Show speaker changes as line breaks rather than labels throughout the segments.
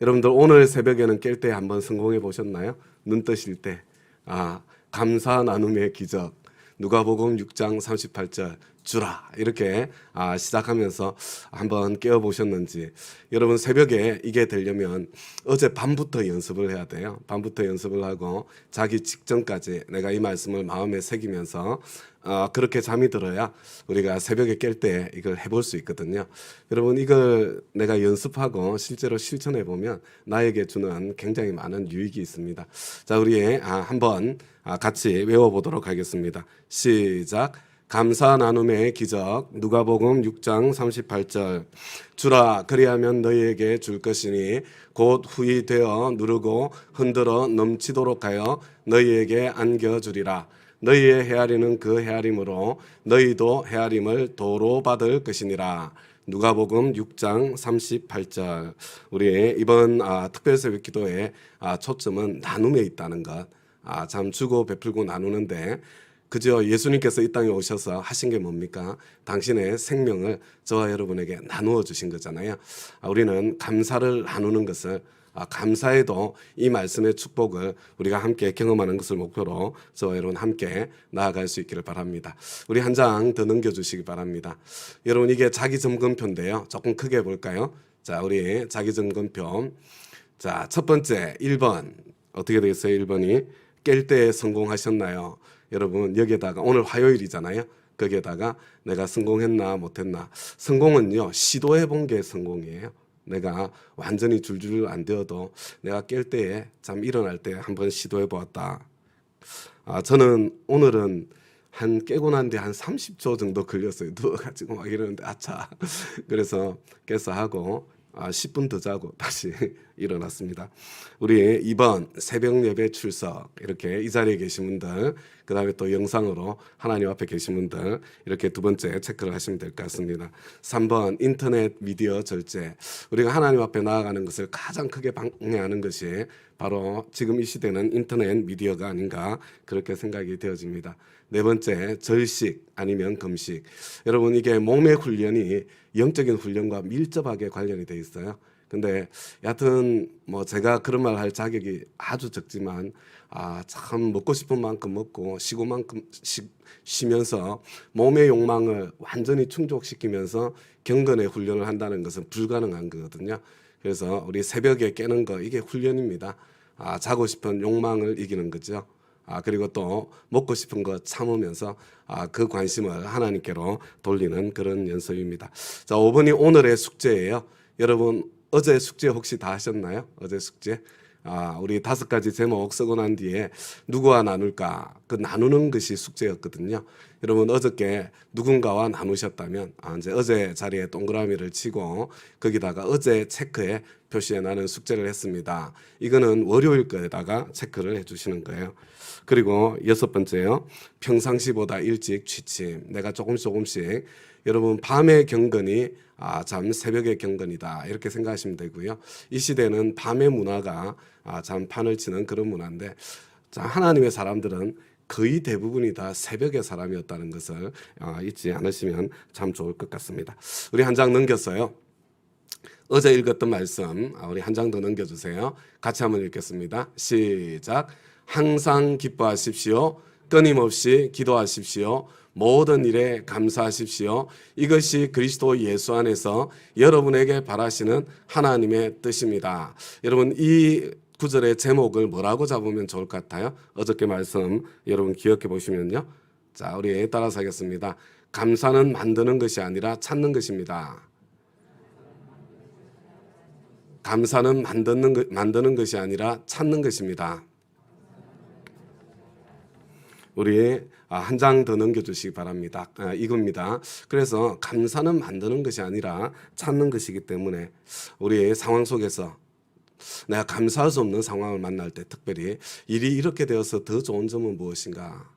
여러분들 오늘 새벽에는 깰 때 한번 성공해 보셨나요? 눈 뜨실 때. 감사 나눔의 기적. 누가복음 6장 38절 주라 이렇게 시작하면서 한번 깨어 보셨는지. 여러분 새벽에 이게 되려면 어제 밤부터 연습을 해야 돼요. 밤부터 연습을 하고 자기 직전까지 내가 이 말씀을 마음에 새기면서 그렇게 잠이 들어야 우리가 새벽에 깰 때 이걸 해볼 수 있거든요. 여러분 이걸 내가 연습하고 실제로 실천해 보면 나에게 주는 굉장히 많은 유익이 있습니다. 자, 우리 한번 같이 외워보도록 하겠습니다. 시작. 감사 나눔의 기적. 누가복음 6장 38절. 주라 그리하면 너희에게 줄 것이니 곧 후이 되어 누르고 흔들어 넘치도록 하여 너희에게 안겨주리라. 너희의 헤아리는 그 헤아림으로 너희도 헤아림을 도로 받을 것이니라. 누가복음 6장 38절. 우리 이번 특별 새벽 기도의 초점은 나눔에 있다는 것. 참 주고 베풀고 나누는데 그저 예수님께서 이 땅에 오셔서 하신 게 뭡니까? 당신의 생명을 저와 여러분에게 나누어 주신 거잖아요. 우리는 감사를 나누는 것을 감사에도 이 말씀의 축복을 우리가 함께 경험하는 것을 목표로 저와 여러분 함께 나아갈 수 있기를 바랍니다. 우리 한 장 더 넘겨주시기 바랍니다. 여러분 이게 자기점검표인데요. 조금 크게 볼까요? 자, 우리 자기점검표. 자, 첫 번째 1번 어떻게 되겠어요? 1번이 깰 때 성공하셨나요? 여러분 여기에다가 오늘 화요일이잖아요. 거기에다가 내가 성공했나 못했나. 성공은요 시도해 본 게 성공이에요. 내가 완전히 줄줄 안 되어도 내가 깰 때에 잠 일어날 때 한번 시도해 보았다. 저는 오늘은 한 깨고 난 뒤에 한 30초 정도 걸렸어요. 누워가지고 막 이러는데 아차. 그래서 깨서 하고 10분 더 자고 다시 일어났습니다. 우리 2번 새벽 예배 출석 이렇게 이 자리에 계신 분들 그 다음에 또 영상으로 하나님 앞에 계신 분들 이렇게 두 번째 체크를 하시면 될 것 같습니다. 3번 인터넷 미디어 절제. 우리가 하나님 앞에 나아가는 것을 가장 크게 방해하는 것이 바로 지금 이 시대는 인터넷 미디어가 아닌가 그렇게 생각이 되어집니다. 네 번째 절식 아니면 금식. 여러분 이게 몸의 훈련이 영적인 훈련과 밀접하게 관련이 돼 있어요. 근데 여하튼 뭐 제가 그런 말 할 자격이 아주 적지만 참 먹고 싶은 만큼 먹고 쉬고 만큼 쉬면서 몸의 욕망을 완전히 충족시키면서 경건의 훈련을 한다는 것은 불가능한 거거든요. 그래서 우리 새벽에 깨는 거 이게 훈련입니다. 자고 싶은 욕망을 이기는 거죠. 그리고 또 먹고 싶은 거 참으면서 그 관심을 하나님께로 돌리는 그런 연습입니다. 자, 5번이 오늘의 숙제예요. 여러분 어제 숙제 혹시 다 하셨나요? 어제 숙제? 우리 5가지 제목 쓰고 난 뒤에 누구와 나눌까? 그 나누는 것이 숙제였거든요. 여러분 어저께 누군가와 나누셨다면 이제 어제 자리에 동그라미를 치고 거기다가 어제 체크에 표시에 나는 숙제를 했습니다. 이거는 월요일 거에다가 체크를 해주시는 거예요. 그리고 6번째요. 평상시보다 일찍 취침. 내가 조금씩 여러분 밤의 경건이 참 새벽의 경건이다 이렇게 생각하시면 되고요. 이 시대는 밤의 문화가 참 판을 치는 그런 문화인데 자, 하나님의 사람들은 거의 대부분이 다 새벽의 사람이었다는 것을 잊지 않으시면 참 좋을 것 같습니다. 우리 한 장 넘겼어요. 어제 읽었던 말씀 우리 한 장 더 넘겨주세요. 같이 한번 읽겠습니다. 시작. 항상 기뻐하십시오. 끊임없이 기도하십시오. 모든 일에 감사하십시오. 이것이 그리스도 예수 안에서 여러분에게 바라시는 하나님의 뜻입니다. 여러분 이 구절의 제목을 뭐라고 잡으면 좋을 것 같아요? 어저께 말씀 여러분 기억해 보시면요. 자, 우리 따라서 하겠습니다. 감사는 만드는 것이 아니라 찾는 것입니다. 감사는 만드는 것이 아니라 찾는 것입니다. 우리 한 장 더 넘겨주시기 바랍니다. 이겁니다. 그래서 감사는 만드는 것이 아니라 찾는 것이기 때문에 우리의 상황 속에서 내가 감사할 수 없는 상황을 만날 때 특별히 일이 이렇게 되어서 더 좋은 점은 무엇인가?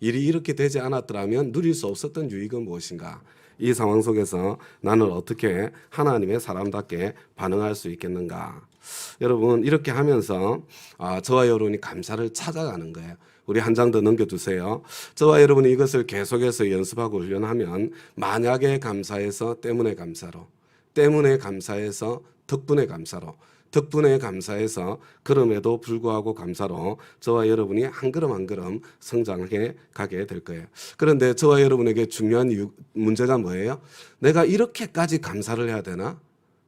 일이 이렇게 되지 않았더라면 누릴 수 없었던 유익은 무엇인가? 이 상황 속에서 나는 어떻게 하나님의 사람답게 반응할 수 있겠는가? 여러분 이렇게 하면서 저와 여러분이 감사를 찾아가는 거예요. 우리 한 장 더 넘겨주세요. 저와 여러분이 이것을 계속해서 연습하고 훈련하면 만약에 감사해서 때문에 감사로 때문에 감사해서 덕분에 감사로, 덕분에 감사해서 그럼에도 불구하고 감사로 저와 여러분이 한 걸음 한 걸음 성장해 가게 될 거예요. 그런데 저와 여러분에게 중요한 문제가 뭐예요? 내가 이렇게까지 감사를 해야 되나?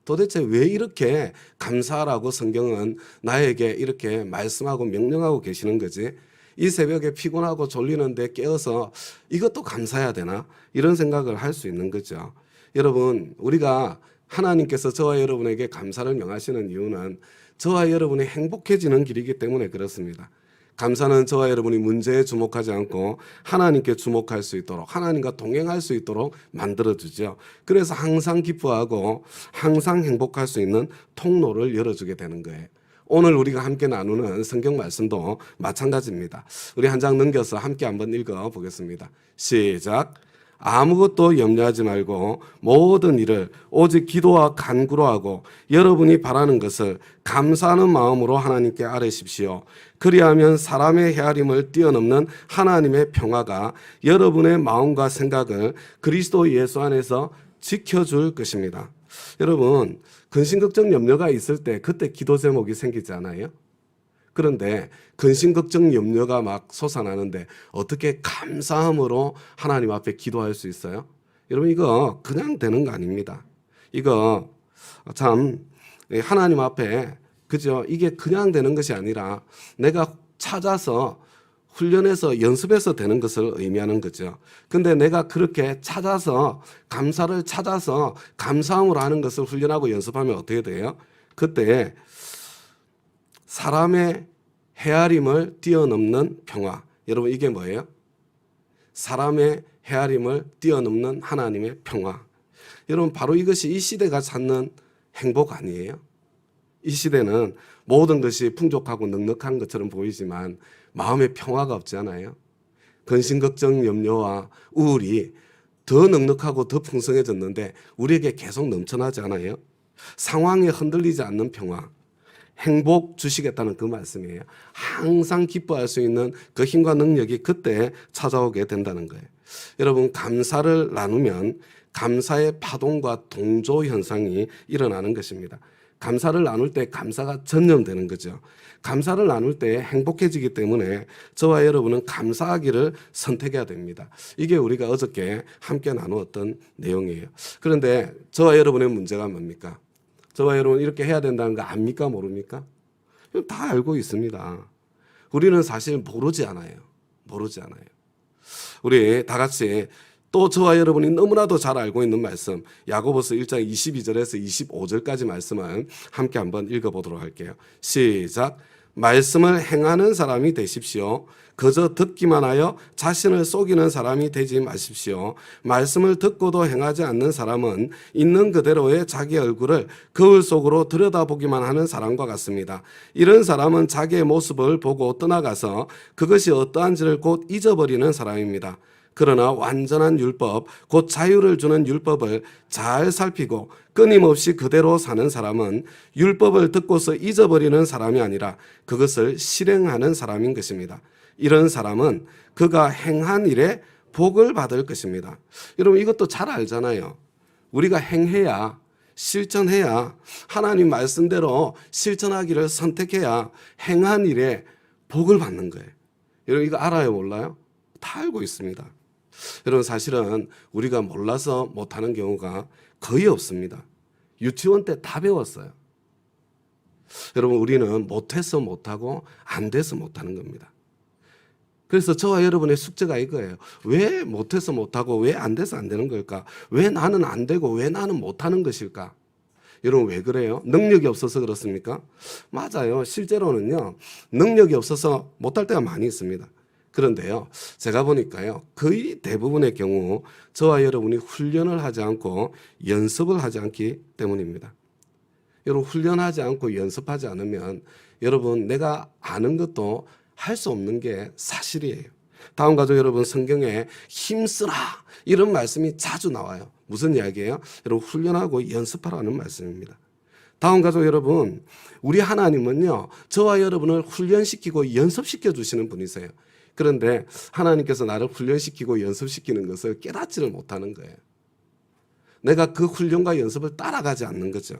도대체 왜 이렇게 감사하라고 성경은 나에게 이렇게 말씀하고 명령하고 계시는 거지? 이 새벽에 피곤하고 졸리는데 깨어서 이것도 감사해야 되나? 이런 생각을 할 수 있는 거죠. 여러분, 우리가 하나님께서 저와 여러분에게 감사를 명하시는 이유는 저와 여러분이 행복해지는 길이기 때문에 그렇습니다. 감사는 저와 여러분이 문제에 주목하지 않고 하나님께 주목할 수 있도록, 하나님과 동행할 수 있도록 만들어주죠. 그래서 항상 기뻐하고 항상 행복할 수 있는 통로를 열어주게 되는 거예요. 오늘 우리가 함께 나누는 성경 말씀도 마찬가지입니다. 우리 한 장 넘겨서 함께 한번 읽어보겠습니다. 시작. 아무것도 염려하지 말고 모든 일을 오직 기도와 간구로 하고 여러분이 바라는 것을 감사하는 마음으로 하나님께 아뢰십시오. 그리하면 사람의 헤아림을 뛰어넘는 하나님의 평화가 여러분의 마음과 생각을 그리스도 예수 안에서 지켜줄 것입니다. 여러분, 근심 걱정 염려가 있을 때 그때 기도 제목이 생기지 않아요? 그런데 근심 걱정 염려가 막 솟아나는데 어떻게 감사함으로 하나님 앞에 기도할 수 있어요? 여러분, 이거 그냥 되는 거 아닙니다. 이거 참 하나님 앞에, 그죠? 이게 그냥 되는 것이 아니라 내가 찾아서 훈련해서 연습해서 되는 것을 의미하는 거죠. 근데 내가 그렇게 찾아서 감사를 찾아서 감사함으로 하는 것을 훈련하고 연습하면 어떻게 돼요? 그때 사람의 헤아림을 뛰어넘는 평화. 여러분, 이게 뭐예요? 사람의 헤아림을 뛰어넘는 하나님의 평화. 여러분, 바로 이것이 이 시대가 찾는 행복 아니에요? 이 시대는 모든 것이 풍족하고 넉넉한 것처럼 보이지만 마음의 평화가 없지 않아요? 근심, 걱정, 염려와 우울이 더 넉넉하고 더 풍성해졌는데 우리에게 계속 넘쳐나지 않아요? 상황에 흔들리지 않는 평화. 행복 주시겠다는 그 말씀이에요. 항상 기뻐할 수 있는 그 힘과 능력이 그때 찾아오게 된다는 거예요. 여러분, 감사를 나누면 감사의 파동과 동조 현상이 일어나는 것입니다. 감사를 나눌 때 감사가 전염되는 거죠. 감사를 나눌 때 행복해지기 때문에 저와 여러분은 감사하기를 선택해야 됩니다. 이게 우리가 어저께 함께 나누었던 내용이에요. 그런데 저와 여러분의 문제가 뭡니까? 저와 여러분 이렇게 해야 된다는 거 압니까? 모릅니까? 다 알고 있습니다. 우리는 사실 모르지 않아요. 모르지 않아요. 우리 다 같이 또 저와 여러분이 너무나도 잘 알고 있는 말씀, 야고보서 1장 22절에서 25절까지 말씀을 함께 한번 읽어보도록 할게요. 시작. 말씀을 행하는 사람이 되십시오. 그저 듣기만 하여 자신을 속이는 사람이 되지 마십시오. 말씀을 듣고도 행하지 않는 사람은 있는 그대로의 자기 얼굴을 거울 속으로 들여다보기만 하는 사람과 같습니다. 이런 사람은 자기의 모습을 보고 떠나가서 그것이 어떠한지를 곧 잊어버리는 사람입니다. 그러나 완전한 율법, 곧 자유를 주는 율법을 잘 살피고 끊임없이 그대로 사는 사람은 율법을 듣고서 잊어버리는 사람이 아니라 그것을 실행하는 사람인 것입니다. 이런 사람은 그가 행한 일에 복을 받을 것입니다. 여러분, 이것도 잘 알잖아요. 우리가 행해야, 실천해야, 하나님 말씀대로 실천하기를 선택해야 행한 일에 복을 받는 거예요. 여러분, 이거 알아요, 몰라요? 다 알고 있습니다. 여러분, 사실은 우리가 몰라서 못하는 경우가 거의 없습니다. 유치원 때 다 배웠어요. 여러분, 우리는 못해서 못하고 안 돼서 못하는 겁니다. 그래서 저와 여러분의 숙제가 이거예요. 왜 못해서 못하고 왜 안 돼서 안 되는 걸까? 왜 나는 안 되고 왜 나는 못하는 것일까? 여러분, 왜 그래요? 능력이 없어서 그렇습니까? 맞아요. 실제로는요, 능력이 없어서 못할 때가 많이 있습니다. 그런데요, 제가 보니까요, 거의 대부분의 경우 저와 여러분이 훈련을 하지 않고 연습을 하지 않기 때문입니다. 여러분, 훈련하지 않고 연습하지 않으면 여러분, 내가 아는 것도 할 수 없는 게 사실이에요. 다음 가족 여러분, 성경에 힘쓰라 이런 말씀이 자주 나와요. 무슨 이야기예요? 여러분, 훈련하고 연습하라는 말씀입니다. 다음 가족 여러분, 우리 하나님은요, 저와 여러분을 훈련시키고 연습시켜 주시는 분이세요. 그런데 하나님께서 나를 훈련시키고 연습시키는 것을 깨닫지를 못하는 거예요. 내가 그 훈련과 연습을 따라가지 않는 거죠.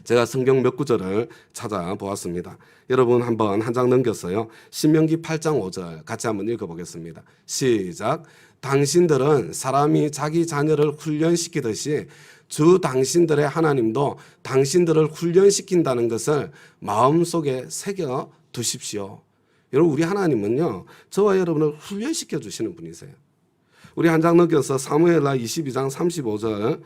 제가 성경 몇 구절을 찾아보았습니다. 여러분 한번 한 장 넘겼어요. 신명기 8장 5절 같이 한번 읽어보겠습니다. 시작. 당신들은 사람이 자기 자녀를 훈련시키듯이 주 당신들의 하나님도 당신들을 훈련시킨다는 것을 마음속에 새겨 두십시오. 여러분 우리 하나님은요 저와 여러분을 훈련시켜 주시는 분이세요. 우리 한 장 넘겨서 사무엘하 22장 35절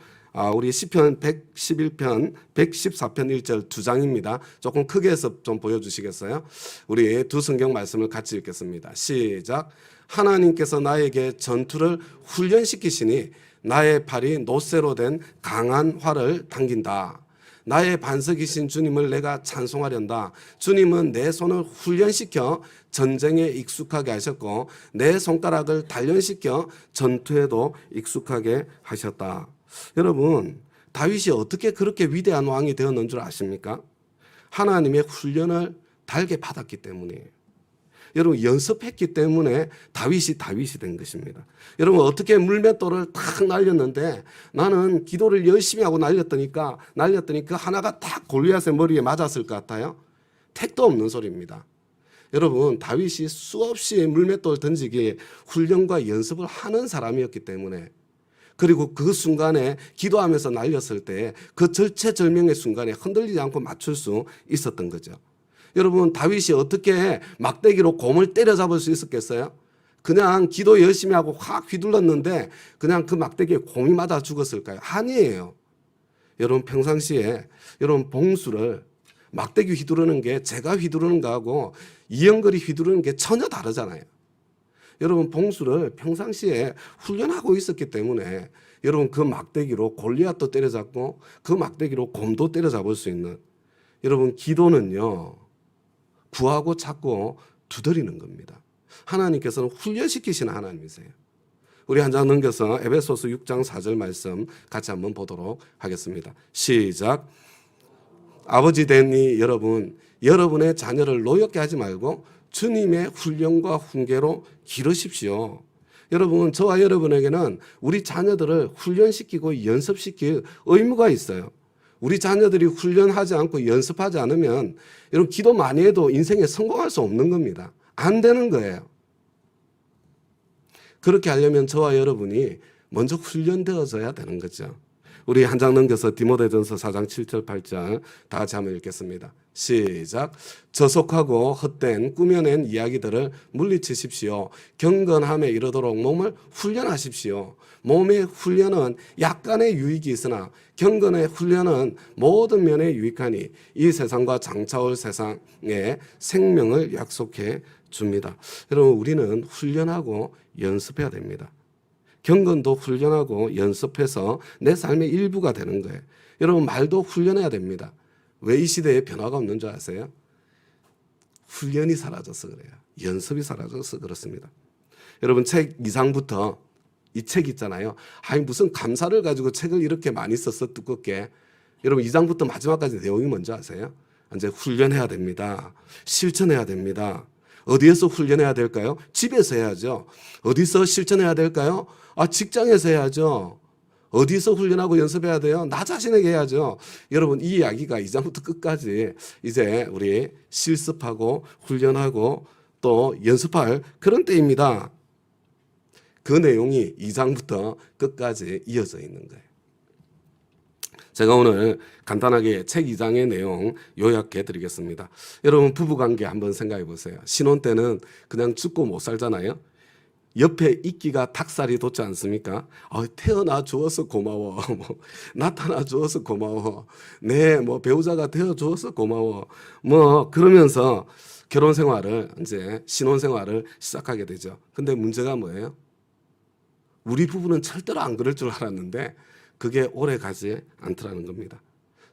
우리 시편 111편 114편 1절 두 장입니다. 조금 크게 해서 좀 보여주시겠어요? 우리 두 성경 말씀을 같이 읽겠습니다. 시작. 하나님께서 나에게 전투를 훈련시키시니 나의 팔이 노쇠로 된 강한 활을 당긴다. 나의 반석이신 주님을 내가 찬송하련다. 주님은 내 손을 훈련시켜 전쟁에 익숙하게 하셨고 내 손가락을 단련시켜 전투에도 익숙하게 하셨다. 여러분 다윗이 어떻게 그렇게 위대한 왕이 되었는 줄 아십니까? 하나님의 훈련을 달게 받았기 때문이에요. 여러분 연습했기 때문에 다윗이 된 것입니다. 여러분 어떻게 물맷돌을 탁 날렸는데 나는 기도를 열심히 하고 날렸더니까 하나가 탁 골리앗의 머리에 맞았을 것 같아요? 택도 없는 소리입니다. 여러분 다윗이 수없이 물맷돌 던지기 훈련과 연습을 하는 사람이었기 때문에 그리고 그 순간에 기도하면서 날렸을 때 그 절체절명의 순간에 흔들리지 않고 맞출 수 있었던 거죠. 여러분 다윗이 어떻게 막대기로 곰을 때려잡을 수 있었겠어요? 그냥 기도 열심히 하고 확 휘둘렀는데 그냥 그 막대기에 곰이 맞아 죽었을까요? 아니에요. 여러분 평상시에 여러분 봉수를 막대기 휘두르는 게 제가 휘두르는 거하고 이영걸이 휘두르는 게 전혀 다르잖아요. 여러분 봉수를 평상시에 훈련하고 있었기 때문에 여러분 그 막대기로 골리앗도 때려잡고 그 막대기로 곰도 때려잡을 수 있는 여러분 기도는요 구하고 찾고 두드리는 겁니다. 하나님께서는 훈련시키시는 하나님이세요. 우리 한 장 넘겨서 에베소서 6장 4절 말씀 같이 한번 보도록 하겠습니다. 시작. 아버지 되니 여러분의 자녀를 노엽게 하지 말고 주님의 훈련과 훈계로 기르십시오. 여러분 저와 여러분에게는 우리 자녀들을 훈련시키고 연습시킬 의무가 있어요. 우리 자녀들이 훈련하지 않고 연습하지 않으면 여러분 기도 많이 해도 인생에 성공할 수 없는 겁니다. 안 되는 거예요. 그렇게 하려면 저와 여러분이 먼저 훈련되어져야 되는 거죠. 우리 한 장 넘겨서 디모데전서 4장 7절 8절 다 같이 한번 읽겠습니다. 시작. 저속하고 헛된 꾸며낸 이야기들을 물리치십시오. 경건함에 이르도록 몸을 훈련하십시오. 몸의 훈련은 약간의 유익이 있으나 경건의 훈련은 모든 면에 유익하니 이 세상과 장차올 세상에 생명을 약속해 줍니다. 여러분 우리는 훈련하고 연습해야 됩니다. 경건도 훈련하고 연습해서 내 삶의 일부가 되는 거예요. 여러분 말도 훈련해야 됩니다. 왜 이 시대에 변화가 없는 줄 아세요? 훈련이 사라져서 그래요. 연습이 사라져서 그렇습니다. 여러분 책 2장부터 이 책 있잖아요. 아니 무슨 감사를 가지고 책을 이렇게 많이 썼어 두껍게. 여러분 2장부터 마지막까지 내용이 뭔지 아세요? 이제 훈련해야 됩니다. 실천해야 됩니다. 어디에서 훈련해야 될까요? 집에서 해야죠. 어디서 실천해야 될까요? 직장에서 해야죠. 어디서 훈련하고 연습해야 돼요? 나 자신에게 해야죠. 여러분 이 이야기가 2장부터 끝까지 이제 우리 실습하고 훈련하고 또 연습할 그런 때입니다. 그 내용이 2장부터 끝까지 이어져 있는 거예요. 제가 오늘 간단하게 책 2장의 내용 요약해 드리겠습니다. 여러분 부부관계 한번 생각해 보세요. 신혼 때는 그냥 죽고 못 살잖아요. 옆에 있기가 닭살이 돋지 않습니까? 태어나 주어서 고마워. 나타나 주어서 고마워. 내 배우자가 되어 주어서 고마워. 그러면서 결혼 생활을 이제 신혼 생활을 시작하게 되죠. 근데 문제가 뭐예요? 우리 부부는 절대로 안 그럴 줄 알았는데 그게 오래 가지 않더라는 겁니다.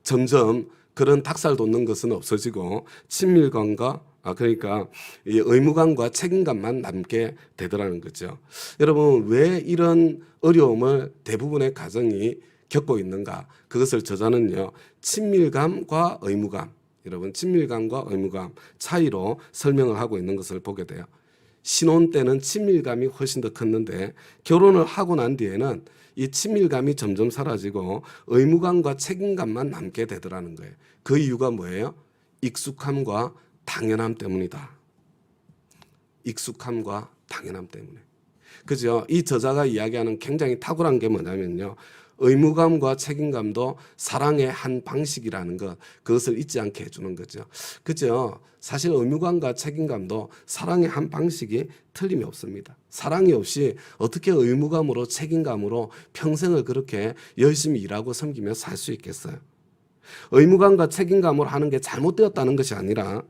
점점 그런 닭살 돋는 것은 없어지고 친밀감과 그러니까 이 의무감과 책임감만 남게 되더라는 거죠. 여러분 왜 이런 어려움을 대부분의 가정이 겪고 있는가? 그것을 저자는요 친밀감과 의무감, 여러분 친밀감과 의무감 차이로 설명을 하고 있는 것을 보게 돼요. 신혼 때는 친밀감이 훨씬 더 컸는데 결혼을 하고 난 뒤에는 이 친밀감이 점점 사라지고 의무감과 책임감만 남게 되더라는 거예요. 그 이유가 뭐예요? 익숙함과 당연함 때문이다. 익숙함과 당연함 때문에. 그죠? 이 저자가 이야기하는 굉장히 탁월한 게 뭐냐면요. 의무감과 책임감도 사랑의 한 방식이라는 것, 그것을 잊지 않게 해주는 거죠. 그죠? 사실 의무감과 책임감도 사랑의 한 방식이 틀림이 없습니다. 사랑이 없이 어떻게 의무감으로 책임감으로 평생을 그렇게 열심히 일하고 섬기며 살 수 있겠어요? 의무감과 책임감으로 하는 게 잘못되었다는 것이 아니라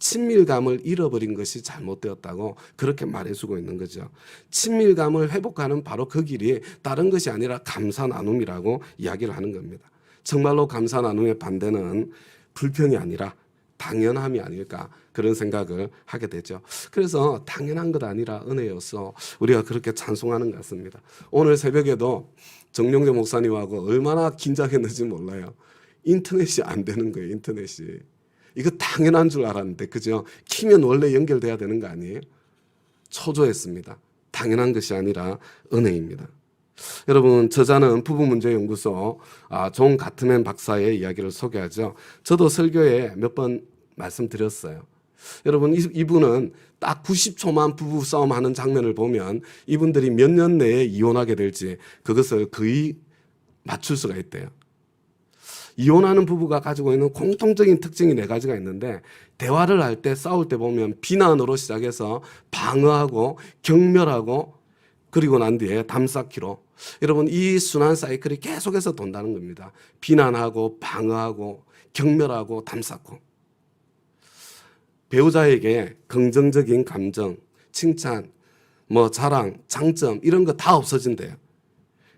친밀감을 잃어버린 것이 잘못되었다고 그렇게 말해주고 있는 거죠. 친밀감을 회복하는 바로 그 길이 다른 것이 아니라 감사 나눔이라고 이야기를 하는 겁니다. 정말로 감사 나눔의 반대는 불평이 아니라 당연함이 아닐까 그런 생각을 하게 되죠. 그래서 당연한 것 아니라 은혜여서 우리가 그렇게 찬송하는 것 같습니다. 오늘 새벽에도 정용재 목사님하고 얼마나 긴장했는지 몰라요. 인터넷이 안 되는 거예요. 인터넷이. 이거 당연한 줄 알았는데 그죠? 키면 원래 연결돼야 되는 거 아니에요? 초조했습니다. 당연한 것이 아니라 은혜입니다. 여러분, 저자는 부부문제연구소 존 가트맨 박사의 이야기를 소개하죠. 저도 설교에 몇 번 말씀드렸어요. 여러분, 이분은 딱 90초만 부부싸움 하는 장면을 보면 이분들이 몇 년 내에 이혼하게 될지 그것을 거의 맞출 수가 있대요. 이혼하는 부부가 가지고 있는 공통적인 특징이 4가지가 있는데 대화를 할 때 싸울 때 보면 비난으로 시작해서 방어하고 경멸하고 그리고 난 뒤에 담쌓기로 여러분 이 순환 사이클이 계속해서 돈다는 겁니다. 비난하고 방어하고 경멸하고 담쌓고 배우자에게 긍정적인 감정, 칭찬, 자랑, 장점 이런 거 다 없어진대요.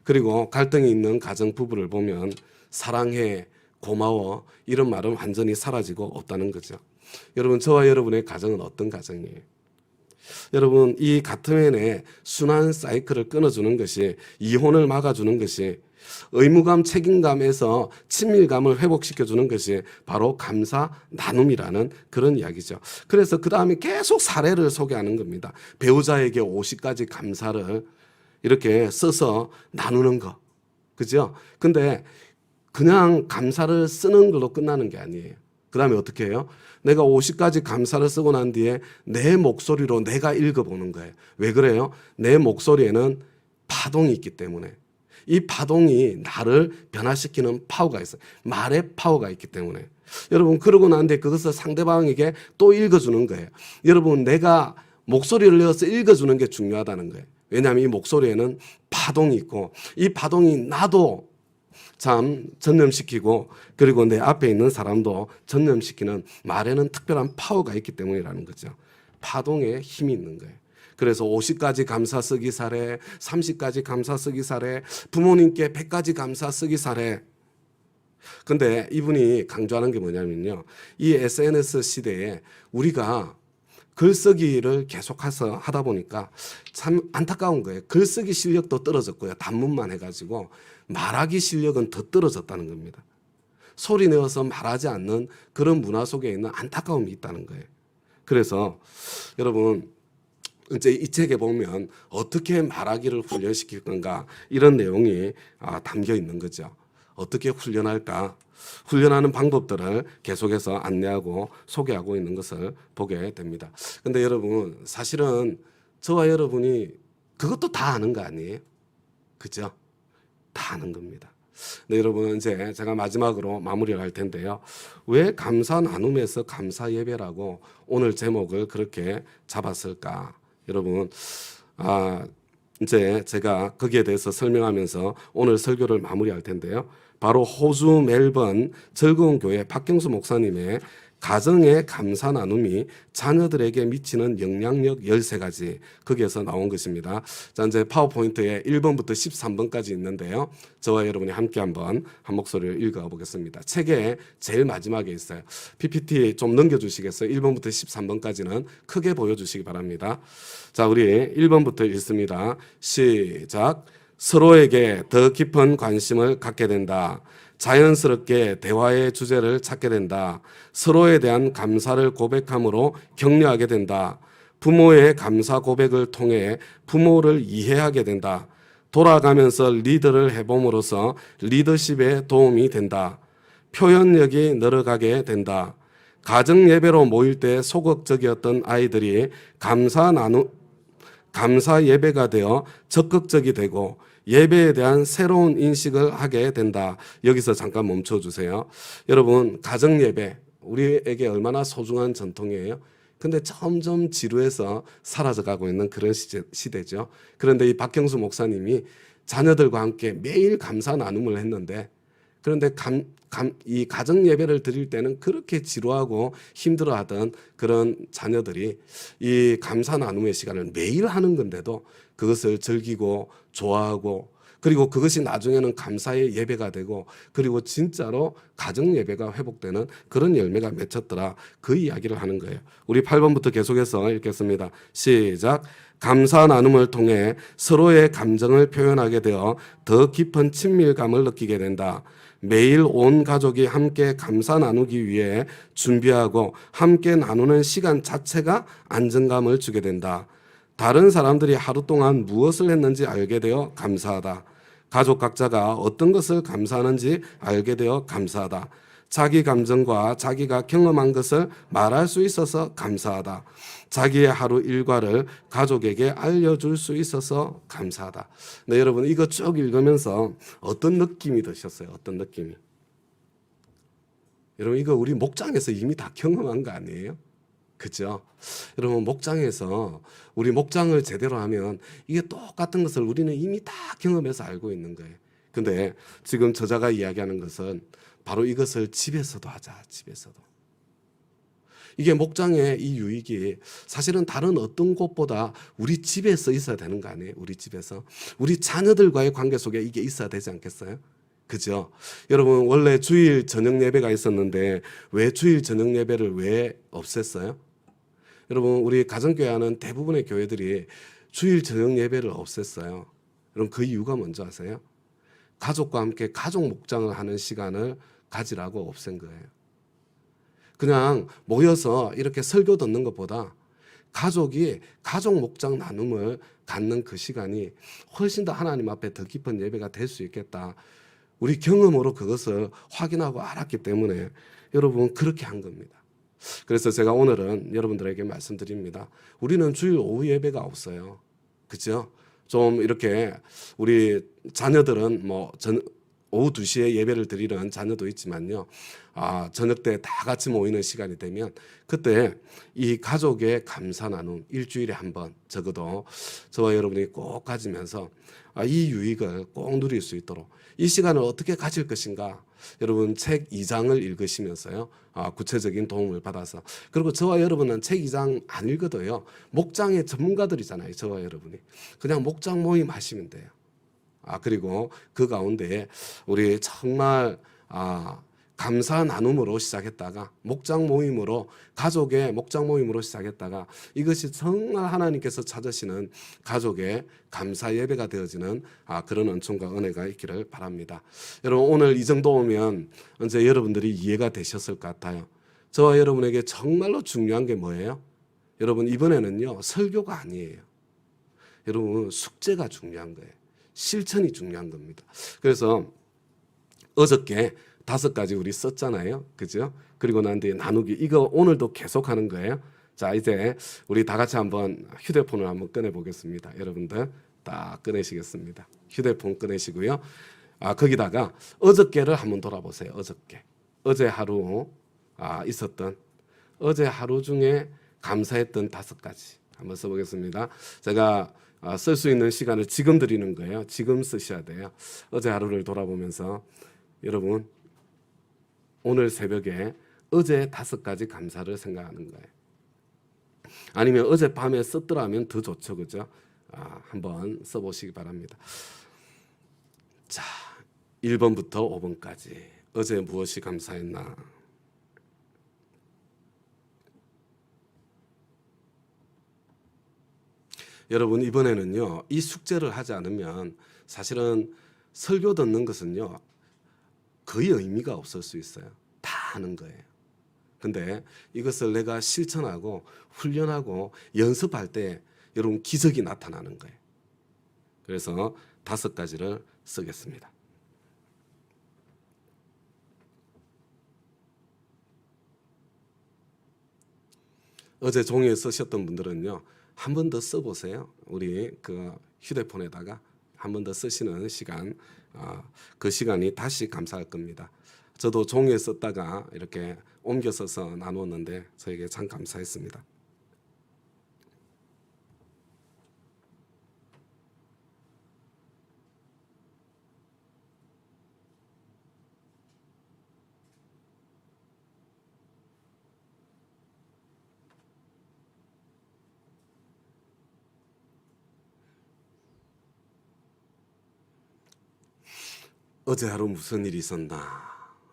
그리고 갈등이 있는 가정 부부를 보면 사랑해, 고마워 이런 말은 완전히 사라지고 없다는 거죠. 여러분 저와 여러분의 가정은 어떤 가정이에요? 여러분 이 가트맨의 순환 사이클을 끊어주는 것이 이혼을 막아주는 것이 의무감, 책임감에서 친밀감을 회복시켜주는 것이 바로 감사 나눔이라는 그런 이야기죠. 그래서 그 다음에 계속 사례를 소개하는 겁니다. 배우자에게 50가지 감사를 이렇게 써서 나누는 거. 그죠? 근데 그냥 감사를 쓰는 걸로 끝나는 게 아니에요. 그 다음에 어떻게 해요? 내가 50가지 감사를 쓰고 난 뒤에 내 목소리로 내가 읽어보는 거예요. 왜 그래요? 내 목소리에는 파동이 있기 때문에. 이 파동이 나를 변화시키는 파워가 있어요. 말의 파워가 있기 때문에. 여러분 그러고 난 뒤에 그것을 상대방에게 또 읽어주는 거예요. 여러분 내가 목소리를 내어서 읽어주는 게 중요하다는 거예요. 왜냐하면 이 목소리에는 파동이 있고 이 파동이 나도 참 전념시키고 그리고 내 앞에 있는 사람도 전념시키는 말에는 특별한 파워가 있기 때문이라는 거죠. 파동에 힘이 있는 거예요. 그래서 50가지 감사 쓰기 사례, 30가지 감사 쓰기 사례, 부모님께 100가지 감사 쓰기 사례. 근데 이분이 강조하는 게 뭐냐면요. 이 SNS 시대에 우리가 글쓰기를 계속해서 하다 보니까 참 안타까운 거예요. 글쓰기 실력도 떨어졌고요. 단문만 해가지고 말하기 실력은 더 떨어졌다는 겁니다. 소리 내어서 말하지 않는 그런 문화 속에 있는 안타까움이 있다는 거예요. 그래서 여러분 이제 이 책에 보면 어떻게 말하기를 훈련시킬 건가 이런 내용이 담겨 있는 거죠. 어떻게 훈련할까? 훈련하는 방법들을 계속해서 안내하고 소개하고 있는 것을 보게 됩니다. 근데 여러분 사실은 저와 여러분이 그것도 다 아는 거 아니에요? 그죠? 다 아는 겁니다. 네, 여러분 이제 제가 마지막으로 마무리를 할 텐데요. 왜 감사 나눔에서 감사 예배라고 오늘 제목을 그렇게 잡았을까? 여러분 이제 제가 거기에 대해서 설명하면서 오늘 설교를 마무리할 텐데요. 바로 호주 멜번 즐거운 교회 박경수 목사님의 가정의 감사 나눔이 자녀들에게 미치는 영향력 13가지 거기에서 나온 것입니다. 자, 이제 파워포인트에 1번부터 13번까지 있는데요. 저와 여러분이 함께 한번 한 목소리를 읽어보겠습니다. 책의 제일 마지막에 있어요. PPT 좀 넘겨주시겠어요? 1번부터 13번까지는 크게 보여주시기 바랍니다. 자, 우리 1번부터 읽습니다. 시작. 서로에게 더 깊은 관심을 갖게 된다. 자연스럽게 대화의 주제를 찾게 된다. 서로에 대한 감사를 고백함으로 격려하게 된다. 부모의 감사 고백을 통해 부모를 이해하게 된다. 돌아가면서 리더를 해봄으로써 리더십에 도움이 된다. 표현력이 늘어가게 된다. 가정 예배로 모일 때 소극적이었던 아이들이 감사 예배가 되어 적극적이 되고 예배에 대한 새로운 인식을 하게 된다. 여기서 잠깐 멈춰 주세요. 여러분, 가정 예배 우리에게 얼마나 소중한 전통이에요. 근데 점점 지루해서 사라져가고 있는 그런 시대죠. 그런데 이 박경수 목사님이 자녀들과 함께 매일 감사 나눔을 했는데, 그런데 이 가정 예배를 드릴 때는 그렇게 지루하고 힘들어하던 그런 자녀들이 이 감사 나눔의 시간을 매일 하는 건데도 그것을 즐기고 좋아하고, 그리고 그것이 나중에는 감사의 예배가 되고, 그리고 진짜로 가정 예배가 회복되는 그런 열매가 맺혔더라. 그 이야기를 하는 거예요. 우리 8번부터 계속해서 읽겠습니다. 시작. 감사 나눔을 통해 서로의 감정을 표현하게 되어 더 깊은 친밀감을 느끼게 된다. 매일 온 가족이 함께 감사 나누기 위해 준비하고 함께 나누는 시간 자체가 안정감을 주게 된다. 다른 사람들이 하루 동안 무엇을 했는지 알게 되어 감사하다. 가족 각자가 어떤 것을 감사하는지 알게 되어 감사하다. 자기 감정과 자기가 경험한 것을 말할 수 있어서 감사하다. 자기의 하루 일과를 가족에게 알려줄 수 있어서 감사하다. 네, 여러분, 이거 쭉 읽으면서 어떤 느낌이 드셨어요? 어떤 느낌이? 여러분, 이거 우리 목장에서 이미 다 경험한 거 아니에요? 그죠? 여러분, 목장에서 우리 목장을 제대로 하면 이게 똑같은 것을 우리는 이미 다 경험해서 알고 있는 거예요. 근데 지금 저자가 이야기하는 것은 바로 이것을 집에서도 하자. 집에서도. 이게 목장의 이 유익이 사실은 다른 어떤 곳보다 우리 집에서 있어야 되는 거 아니에요? 우리 집에서. 우리 자녀들과의 관계 속에 이게 있어야 되지 않겠어요? 그죠? 여러분, 원래 주일 저녁 예배가 있었는데 왜 주일 저녁 예배를 왜 없앴어요? 여러분, 우리 가정교회 하는 대부분의 교회들이 주일 저녁 예배를 없앴어요. 여러분, 그 이유가 뭔지 아세요? 가족과 함께 가족 목장을 하는 시간을 가지라고 없앤 거예요. 그냥 모여서 이렇게 설교 듣는 것보다 가족이 가족 목장 나눔을 갖는 그 시간이 훨씬 더 하나님 앞에 더 깊은 예배가 될 수 있겠다. 우리 경험으로 그것을 확인하고 알았기 때문에 여러분 그렇게 한 겁니다. 그래서 제가 오늘은 여러분들에게 말씀드립니다. 우리는 주일 오후 예배가 없어요. 그죠? 좀 이렇게 우리 자녀들은 오후 2시에 예배를 드리는 자녀도 있지만요. 저녁 때 다 같이 모이는 시간이 되면 그때 이 가족의 감사 나눔 일주일에 한 번 적어도 저와 여러분이 꼭 가지면서 이 유익을 꼭 누릴 수 있도록 이 시간을 어떻게 가질 것인가. 여러분 책 2장을 읽으시면서요. 구체적인 도움을 받아서. 그리고 저와 여러분은 책 2장 안 읽어도요. 목장의 전문가들이잖아요. 저와 여러분이. 그냥 목장 모임 하시면 돼요. 그리고 그 가운데 우리 정말 감사 나눔으로 시작했다가 목장 모임으로 가족의 목장 모임으로 시작했다가 이것이 정말 하나님께서 찾으시는 가족의 감사 예배가 되어지는 그런 은총과 은혜가 있기를 바랍니다. 여러분 오늘 이 정도 오면 이제 여러분들이 이해가 되셨을 것 같아요. 저와 여러분에게 정말로 중요한 게 뭐예요? 여러분 이번에는요 설교가 아니에요. 여러분 숙제가 중요한 거예요. 실천이 중요한 겁니다. 그래서 어저께 5가지 우리 썼잖아요. 그죠? 그리고 난 뒤에 나누기. 이거 오늘도 계속 하는 거예요. 자, 이제 우리 다 같이 한번 휴대폰을 한번 꺼내 보겠습니다. 여러분들 딱 꺼내시겠습니다. 휴대폰 꺼내시고요. 거기다가 어저께를 한번 돌아보세요. 어저께. 어제 하루 있었던 어제 하루 중에 감사했던 5가지 한번 써보겠습니다. 제가 쓸 수 있는 시간을 지금 드리는 거예요. 지금 쓰셔야 돼요. 어제 하루를 돌아보면서 여러분 오늘 새벽에 어제 5가지 감사를 생각하는 거예요. 아니면 어젯밤에 썼더라면 더 좋죠. 그죠? 한번 써보시기 바랍니다. 자, 1번부터 5번까지 어제 무엇이 감사했나? 여러분 이번에는요. 이 숙제를 하지 않으면 사실은 설교 듣는 것은요. 거의 의미가 없을 수 있어요. 다 아는 거예요. 근데 이것을 내가 실천하고 훈련하고 연습할 때 여러분 기적이 나타나는 거예요. 그래서 5가지를 쓰겠습니다. 어제 종이에 쓰셨던 분들은요, 한 번 더 써보세요. 우리 그 휴대폰에다가 한 번 더 쓰시는 시간, 그 시간이 다시 감사할 겁니다. 저도 종이에 썼다가 이렇게 옮겨 써서 나눴는데 저에게 참 감사했습니다. 어제 하루 무슨 일이 있었나?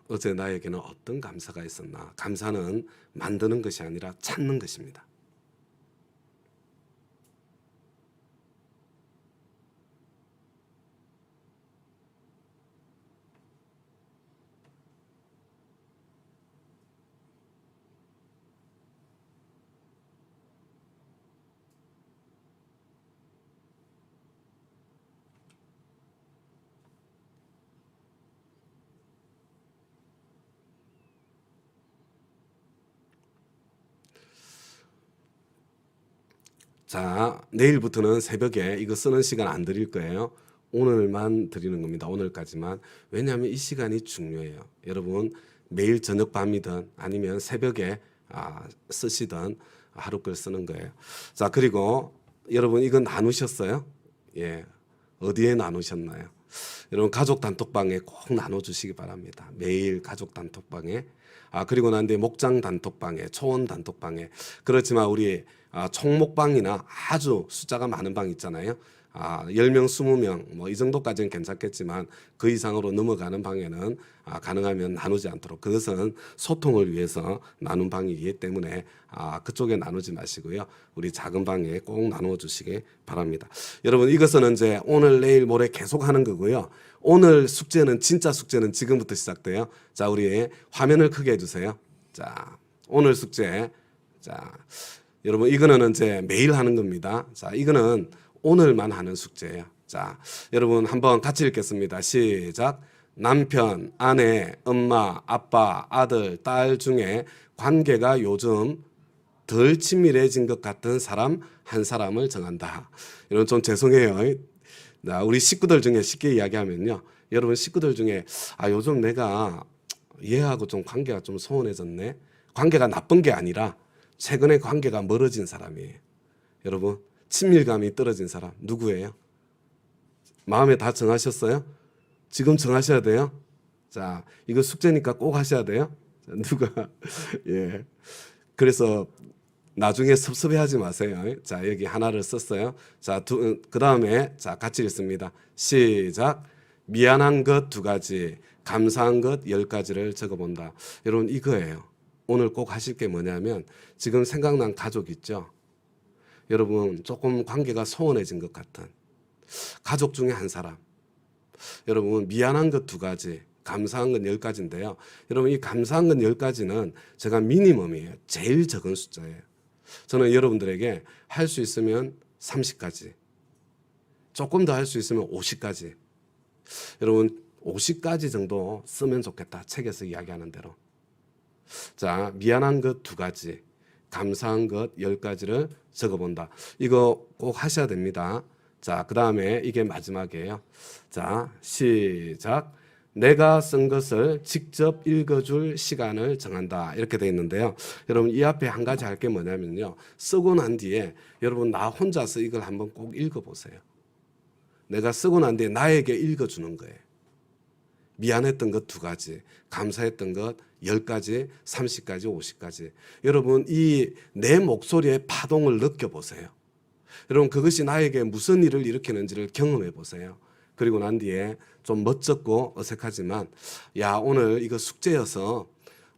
어제 나에게는 어떤 감사가 있었나? 감사는 만드는 것이 아니라 찾는 것입니다. 자, 내일부터는 새벽에 이거 쓰는 시간 안 드릴 거예요. 오늘만 드리는 겁니다. 오늘까지만. 왜냐하면 이 시간이 중요해요. 여러분 매일 저녁 밤이든 아니면 새벽에 쓰시든 하루 글 쓰는 거예요. 자, 그리고 여러분 이거 나누셨어요? 예, 어디에 나누셨나요? 여러분 가족 단톡방에 꼭 나눠주시기 바랍니다. 매일 가족 단톡방에. 그리고 난 뒤에 목장 단톡방에, 초원 단톡방에. 그렇지만 우리 총목방이나 아주 숫자가 많은 방 있잖아요. 10명, 20명 뭐 이 정도까지는 괜찮겠지만 그 이상으로 넘어가는 방에는 가능하면 나누지 않도록, 그것은 소통을 위해서 나눈 방이기 때문에 그쪽에 나누지 마시고요. 우리 작은 방에 꼭 나누어 주시기 바랍니다. 여러분 이것은 이제 오늘 내일 모레 계속 하는 거고요. 오늘 숙제는 진짜 숙제는 지금부터 시작돼요. 자, 우리 화면을 크게 해주세요. 자, 오늘 숙제. 자, 여러분 이거는 이제 매일 하는 겁니다. 자, 이거는 오늘만 하는 숙제예요. 자, 여러분 한번 같이 읽겠습니다. 시작. 남편, 아내, 엄마, 아빠, 아들, 딸 중에 관계가 요즘 덜 친밀해진 것 같은 사람 한 사람을 정한다. 여러분 좀 죄송해요. 우리 식구들 중에 쉽게 이야기하면요. 여러분 식구들 중에 요즘 내가 얘하고 좀 관계가 좀 소원해졌네. 관계가 나쁜 게 아니라 최근에 관계가 멀어진 사람이에요. 여러분 친밀감이 떨어진 사람 누구예요? 마음에 다 정하셨어요? 지금 정하셔야 돼요. 자, 이거 숙제니까 꼭 하셔야 돼요. 자, 누가 예. 그래서 나중에 섭섭해하지 마세요. 자, 여기 하나를 썼어요. 자, 그 다음에 자 같이 읽습니다. 시작. 미안한 것 2가지, 감사한 것 10가지를 적어본다. 여러분 이거예요. 오늘 꼭 하실 게 뭐냐면 지금 생각난 가족 있죠. 여러분 조금 관계가 소원해진 것 같은 가족 중에 한 사람. 여러분 미안한 것 2가지, 감사한 건 10가지인데요. 여러분 이 감사한 건 10가지는 제가 미니멈이에요. 제일 적은 숫자예요. 저는 여러분들에게 할 수 있으면 30가지, 조금 더 할 수 있으면 50가지. 여러분 50가지 정도 쓰면 좋겠다. 책에서 이야기하는 대로. 자, 미안한 것 2가지, 감사한 것 10가지를 적어본다. 이거 꼭 하셔야 됩니다. 자, 그 다음에 이게 마지막이에요. 자, 시작. 내가 쓴 것을 직접 읽어줄 시간을 정한다. 이렇게 되어 있는데요. 여러분 이 앞에 한 가지 할 게 뭐냐면요. 쓰고 난 뒤에 여러분 나 혼자서 이걸 한번 꼭 읽어보세요. 내가 쓰고 난 뒤에 나에게 읽어주는 거예요. 미안했던 것 2가지, 감사했던 것 10가지, 30가지, 50가지. 여러분 이 내 목소리의 파동을 느껴보세요. 여러분 그것이 나에게 무슨 일을 일으키는지를 경험해 보세요. 그리고 난 뒤에 좀 멋쩍고 어색하지만 오늘 이거 숙제여서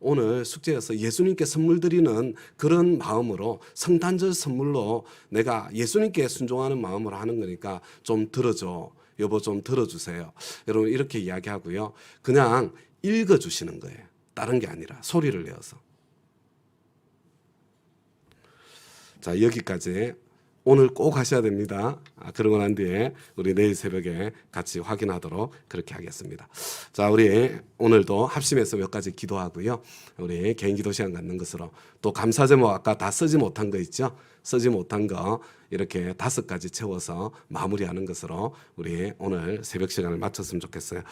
예수님께 선물 드리는 그런 마음으로 성탄절 선물로 내가 예수님께 순종하는 마음으로 하는 거니까 좀 들어줘. 여보 좀 들어주세요. 여러분 이렇게 이야기하고요. 그냥 읽어주시는 거예요. 다른 게 아니라 소리를 내어서. 자, 여기까지 오늘 꼭 하셔야 됩니다. 그러고 난 뒤에 우리 내일 새벽에 같이 확인하도록 그렇게 하겠습니다. 자, 우리 오늘도 합심해서 몇 가지 기도하고요. 우리 개인 기도 시간 갖는 것으로 또 감사 제목 아까 다 쓰지 못한 거 있죠? 쓰지 못한 거 이렇게 5가지 채워서 마무리하는 것으로 우리 오늘 새벽 시간을 마쳤으면 좋겠어요.